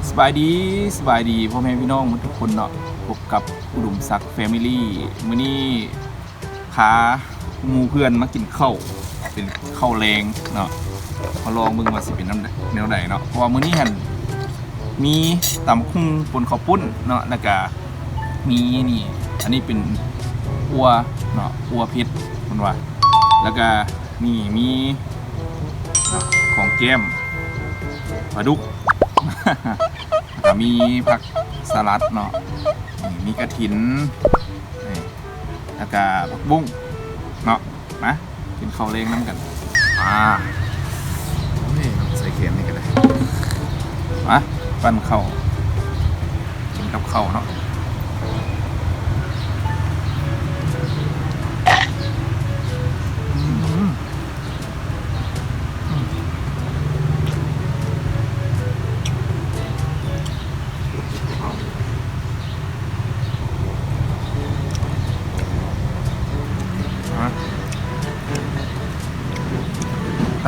สบายดีพ่อแม่พี่น้องทุกคนเนาะพบกับอุดมศักดิ์แฟมิลี่มื้อนี้พาหมู่เพื่อนมากินข้าวเป็นข้าวแรงเนาะมาลองมึงว่าสิเป็นแนวใดเนาะเพราะว่ามื้อนี้หั่นมีตำคุ้งปนข้าวปุ้นเนาะแล้วก็มีนี่อันนี้เป็นอัวเนาะอัวเผ็ดเพิ่นว่าแล้วก็นี่มีของแก้มปลาดุก ก็มีผักสลัดเนาะมีกระถินแล้วก็ผักบุ้งเนาะมากินข้าวเล้งน้ำกันนี่ใส่เค็มนี่ก็ได้มาปั้นข้าวกินกับข้าวเนาะ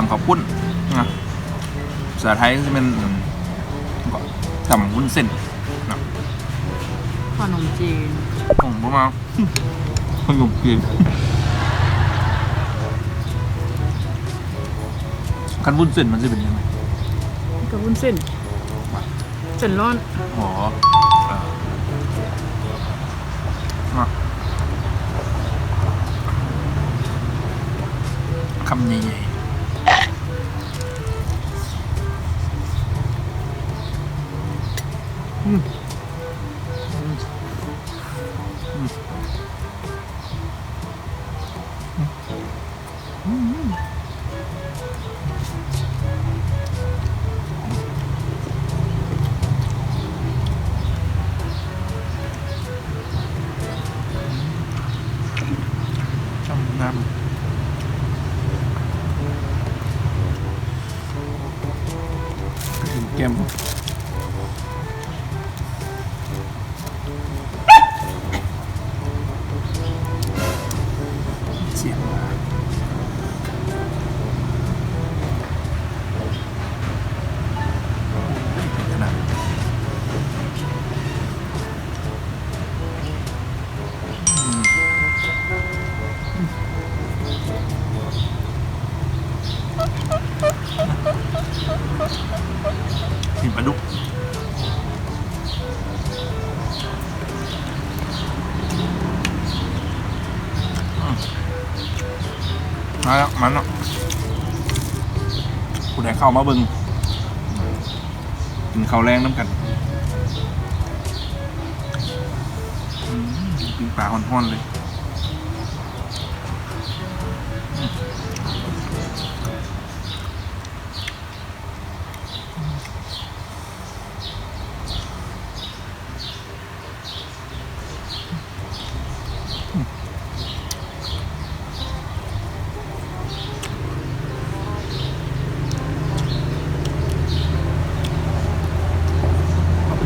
ตำข้าวปุ้นนะภาษาไทยจะเป็นตำวุ้นเส้นนะขนมจีนผมประมาณขนมจีนคันวุ้นเส้นมันจะเป็นยังไงกับวุ้นเส้นเส้นร้อนอ๋อคำใหญ่จำน้ำถึงแก้มเสียงมาขนาดกินปลาดุกมาแล้วมันเนาะกูได้เข้ามาเบิ่งกินข้าวแรงน้ำกันกินปลาห่อนๆเลย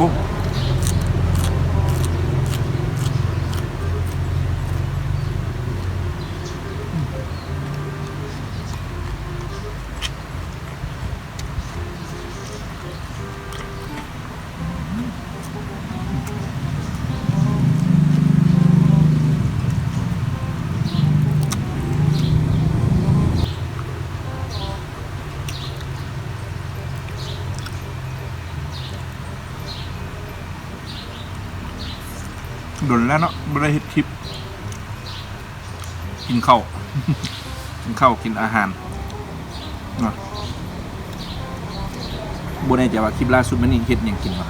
บุ้งโดนแล้วเนาะไม่ได้เฮ็ดคลิปกินข้าว กินข้าวกินอาหารเนาะบ่แน่ใจว่าคลิปล่าสุดมันนี่เฮ็ดหยังกินวะ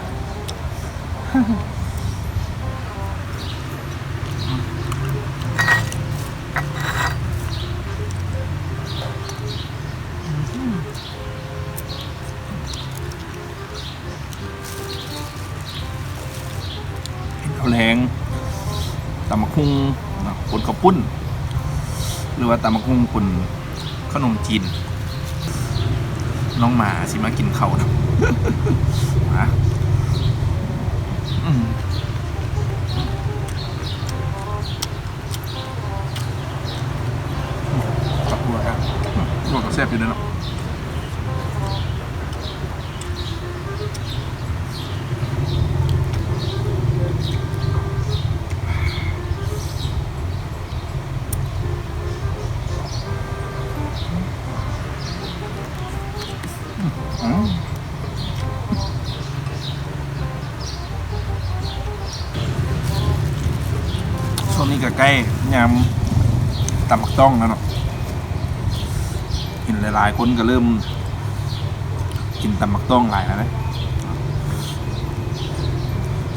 ข้าวแรงตำมะคุ่งปนข้าวปุ้นหรือว่าตำมะคุ่งปนขนมจีนน้องหมาสิมากินข้าวนะ มากับบัวครับบัวก็แซ่บอยู่เลยเนาะ กับใกล้ยำตำบักต้องแล้วเนาะเห็นหลายๆคนก็เริ่มกินตำบักต้องหลายแล้วนะ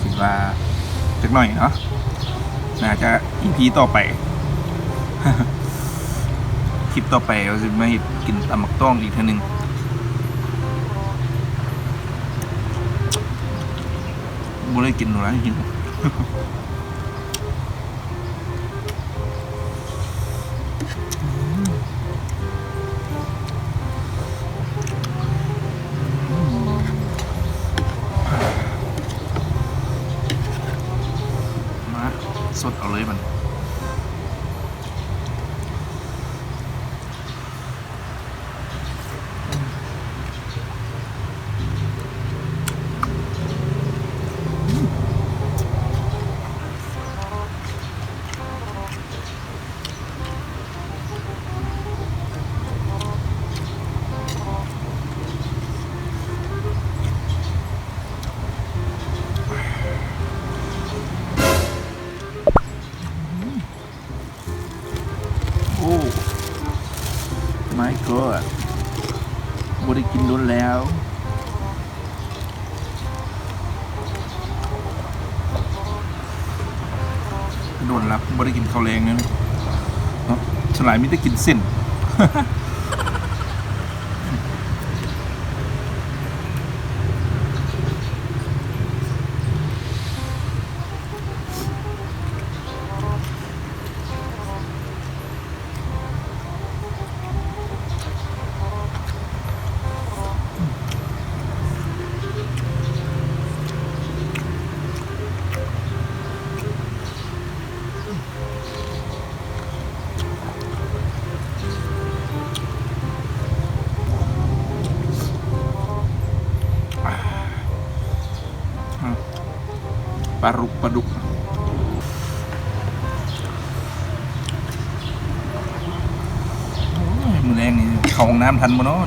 คิดว่าจักหน่อยเนาะน่าจะ EP ต่อไป คลิปต่อไปเราจะมากินตำบักต้องอีกทีหนึ่งบ่ได้กินหนูแล้วกิน มาสดเอาเลยมันโอ้ my god บ่ได้กินโดนแล้วโดนรับบ่ได้กินข้าวแรงนะเนาะฉลายมิได้กินเส้น ปลาดุกมือแรงนี่เข้าห้องน้ำทันบ่เนาะ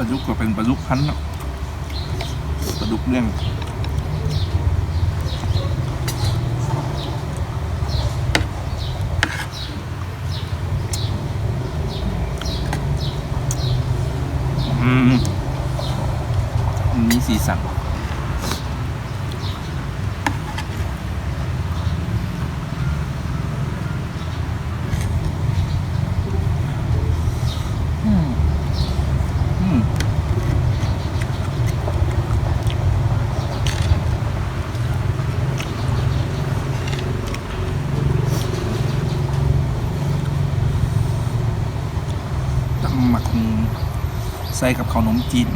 ปลาดุกก็เป็นปลาดุกพันธุ์เนาะปลาดุกเลี้ยงมีสีสันตำหมักใส่กับข้าวนมจีน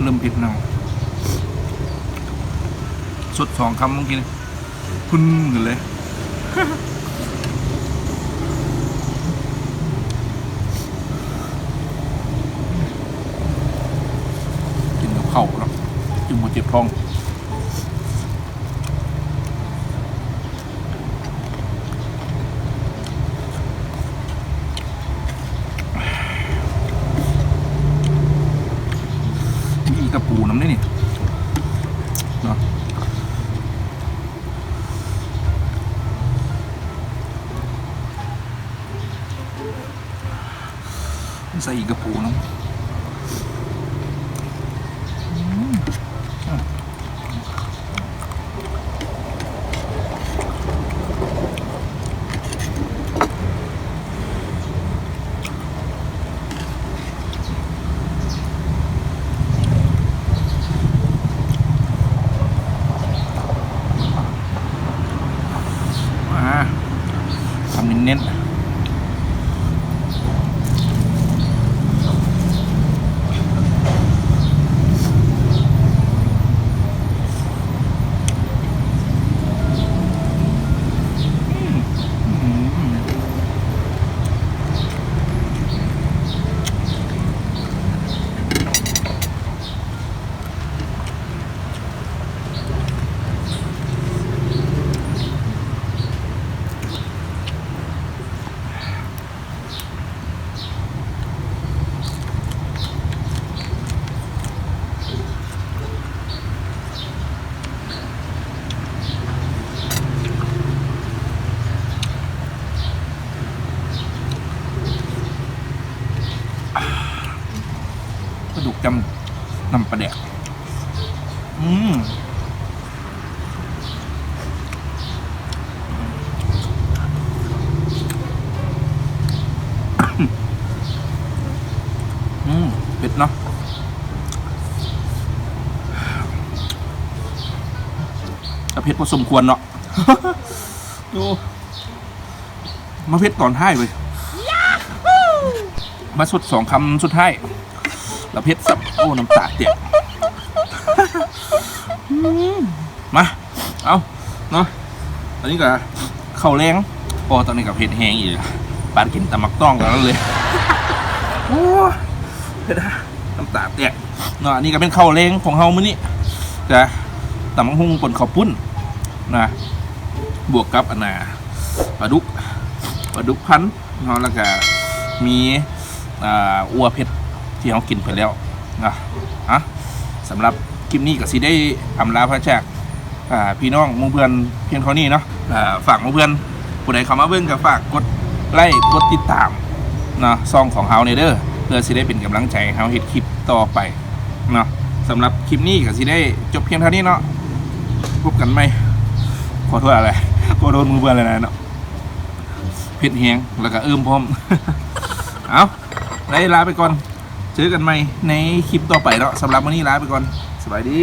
เริ่มเผ็ดเนาสด2 คำเมื่อกี้นี่พุ่นกันเลย กินกับข้าวแล้วจึงมาเจ็บท้องมีกระปูน้ำได้นี่เนาะ ใส่กระปูน้ำทำเน้นๆกระดูกจำนำปลาแดกเผ็ดเนาะแต่เผ็ดพอสมควรเนาะ ดูมาเผ็ดก่อนท้ายเลยมาสุด2 คำสุดท้ายแล้วเผ็ดสับโอ้น้ำตาเตียก มาเอาเนาะตอนนี้ก็เข้าแรงพอตอนนี้กับเผ็ดแห้งอีกปานกินตะมักต้องกันแล้วเลย โอ้เผ็ดน้ำตาเตียกเนาะอันนี้ก็เป็นข้าวแรงของเฮามื้อนี้จะตำบักหุ่งป่นข้าวปุ้นนะบวกกับอันน่ะปลาดุกพันเนาะแล้วก็มีอัวเผ็ดที่เรากินไปแล้วนะสำหรับคลิปนี้ก็สิได้อำลาพระจากพี่น้องหมู่เพื่อนเพียงเท่านี้เนาะฝากหมู่เพื่อนผู้ใดเข้ามาเบิ่งก็ฝากกดไลค์กดติดตามเนาะซองของเฮาเด้อเพื่อสิได้เป็นกำลังใจให้เฮาเฮ็ดคลิปต่อไปเนาะสำหรับคลิปนี้ก็สิได้จบเพียงเท่านี้เนาะพบกันใหม่ขอโทษอะไรขอโทษหมู่เพื่อนเลยนะเนาะเผ็ดแห้งแล้วก็พร้อม เอาได้ลาไปก่อนเจอกันใหม่ในคลิปต่อไปเนาะสำหรับวันนี้ลาไปก่อนสบายดี